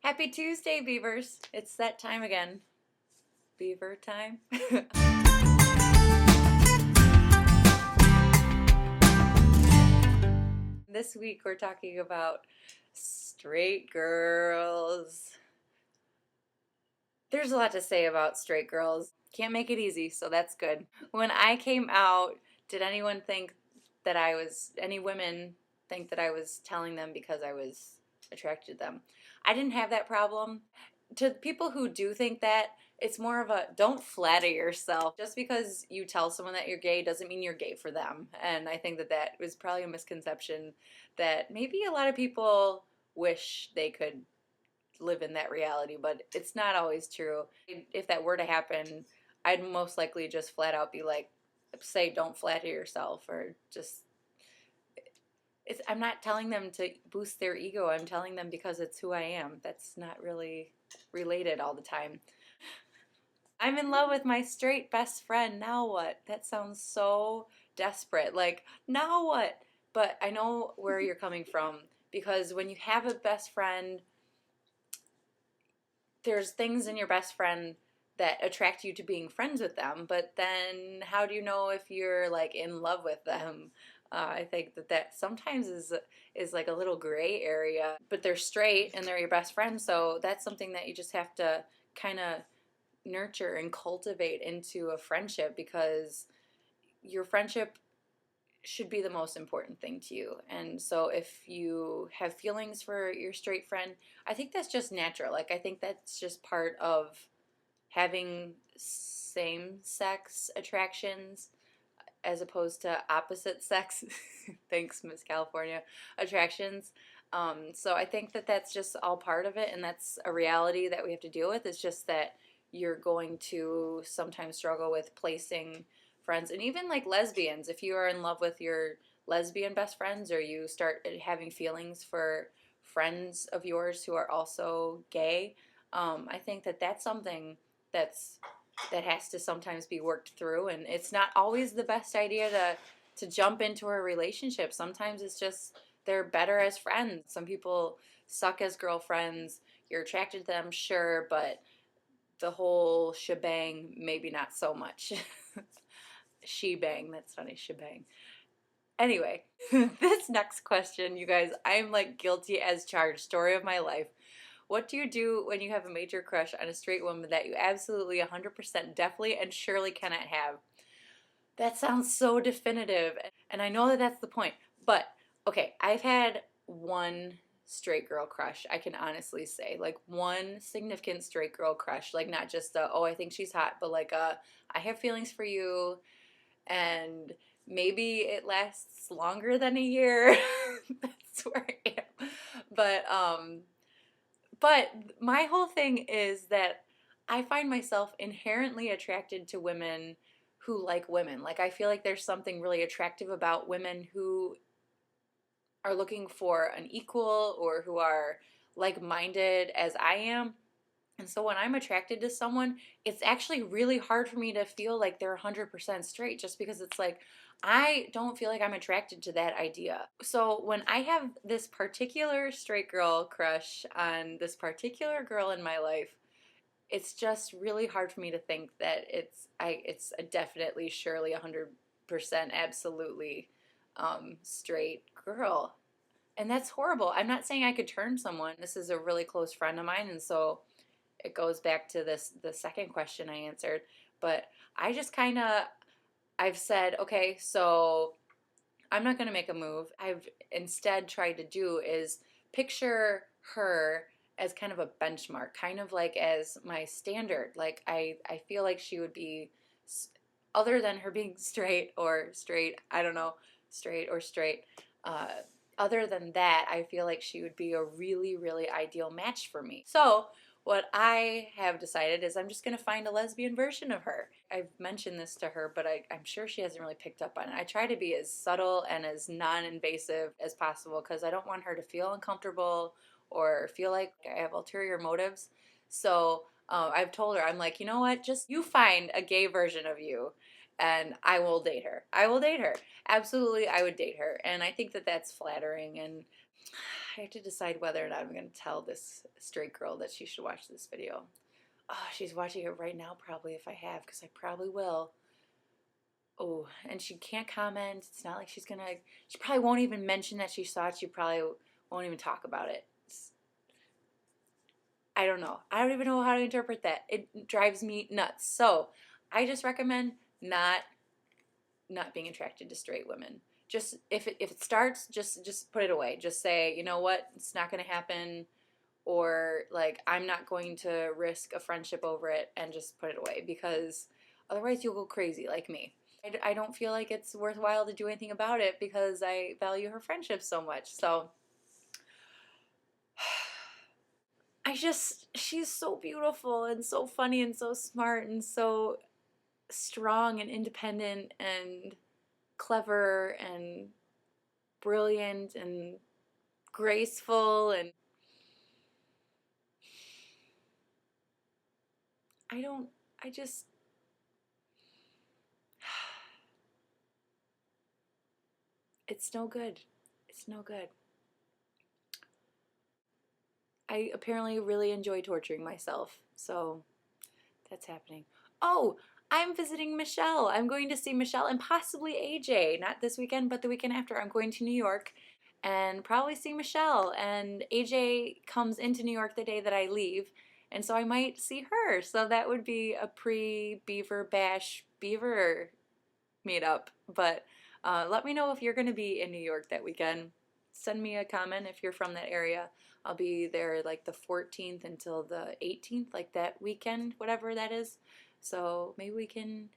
Happy Tuesday, beavers. It's that time again. Beaver time. This week we're talking about straight girls. There's a lot to say about straight girls. Can't make it easy, so that's good. When I came out, did anyone think that any women think that I was telling them because I was attracted to them? I didn't have that problem. To people who do think that, it's more of a don't flatter yourself. Just because you tell someone that you're gay doesn't mean you're gay for them. And I think that that was probably a misconception that maybe a lot of people wish they could live in that reality, but it's not always true. If that were to happen, I'd most likely just flat out be like, say, don't flatter yourself, or just, I'm not telling them to boost their ego. I'm telling them because it's who I am. That's not really related all the time. I'm in love with my straight best friend. Now what? That sounds so desperate. Like, now what? But I know where you're coming from, because when you have a best friend, there's things in your best friend that attract you to being friends with them, but then how do you know if you're like in love with them? I think that sometimes is like a little gray area, but they're straight and they're your best friend, so that's something that you just have to kind of nurture and cultivate into a friendship, because your friendship should be the most important thing to you. And so if you have feelings for your straight friend, I think that's just natural. Like, I think that's just part of having same sex attractions as opposed to opposite sex thanks Miss California attractions. So I think that that's just all part of it, and that's a reality that we have to deal with. It's just that you're going to sometimes struggle with placing friends, and even like lesbians, if you are in love with your lesbian best friends, or you start having feelings for friends of yours who are also gay, I think that that's something that has to sometimes be worked through, and it's not always the best idea to jump into a relationship. Sometimes it's just they're better as friends. Some people suck as girlfriends. You're attracted to them, sure, but the whole shebang, maybe not so much. Shebang, that's funny, shebang. Anyway, this next question, you guys, I'm like guilty as charged. Story of my life. What do you do when you have a major crush on a straight woman that you absolutely 100% definitely and surely cannot have? That sounds so definitive, and I know that that's the point, but okay, I've had one straight girl crush, I can honestly say. Like, one significant straight girl crush. Like, not just oh, I think she's hot, but like I have feelings for you, and maybe it lasts longer than a year. That's where I am. But my whole thing is that I find myself inherently attracted to women who like women. Like, I feel like there's something really attractive about women who are looking for an equal, or who are like-minded as I am. And so when I'm attracted to someone, it's actually really hard for me to feel like they're 100% straight, just because it's like, I don't feel like I'm attracted to that idea. So when I have this particular straight girl crush on this particular girl in my life, it's just really hard for me to think that it's a definitely, surely, 100% absolutely straight girl. And that's horrible. I'm not saying I could turn someone. This is a really close friend of mine, and so it goes back to the second question I answered. But I just kind of, I've said, okay, so I'm not going to make a move. I've instead tried to do is picture her as kind of a benchmark, kind of like as my standard. Like, I feel like she would be, other than her being straight, I don't know, straight, uh, other than that, I feel like she would be a really, really ideal match for me. So what I have decided is I'm just going to find a lesbian version of her. I've mentioned this to her, but I'm sure she hasn't really picked up on it. I try to be as subtle and as non-invasive as possible, because I don't want her to feel uncomfortable or feel like I have ulterior motives. So I've told her, I'm like, you know what, just you find a gay version of you, and I will date her. I will date her. Absolutely, I would date her. And I think that that's flattering, and I have to decide whether or not I'm going to tell this straight girl that she should watch this video. Oh, she's watching it right now probably if I have, because I probably will. Oh, and she can't comment. It's not like she's going to, she probably won't even mention that she saw it. She probably won't even talk about it. I don't know. I don't even know how to interpret that. It drives me nuts. So I just recommend not being attracted to straight women. Just if it starts, just put it away. Just say, you know what, it's not going to happen, or like I'm not going to risk a friendship over it, and just put it away, because otherwise you'll go crazy like me. I don't feel like it's worthwhile to do anything about it because I value her friendship so much. So she's so beautiful and so funny and so smart and so strong and independent and clever and brilliant and graceful, and I don't, I just, it's no good. It's no good. I apparently really enjoy torturing myself, so that's happening. Oh, I'm visiting Michelle. I'm going to see Michelle and possibly AJ. Not this weekend, but the weekend after. I'm going to New York and probably see Michelle. And AJ comes into New York the day that I leave, and so I might see her. So that would be a pre-Beaver Bash Beaver meetup. But let me know if you're going to be in New York that weekend. Send me a comment if you're from that area. I'll be there like the 14th until the 18th, like that weekend, whatever that is. So maybe we can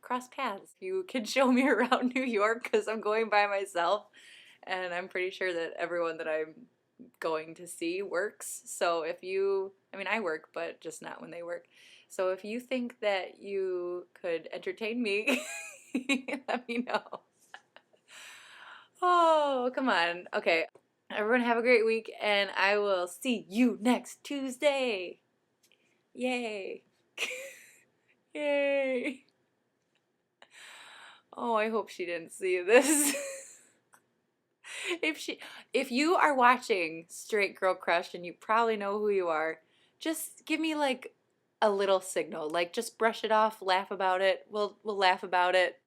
cross paths. You can show me around New York because I'm going by myself, and I'm pretty sure that everyone that I'm going to see works. So if you, I mean, I work, but just not when they work. So if you think that you could entertain me, let me know. Oh, come on. Okay. Everyone have a great week, and I will see you next Tuesday. Yay. Yay. Oh, I hope she didn't see this. If you are watching Straight Girl Crush and you probably know who you are, just give me like a little signal. Like just brush it off, laugh about it. We'll laugh about it.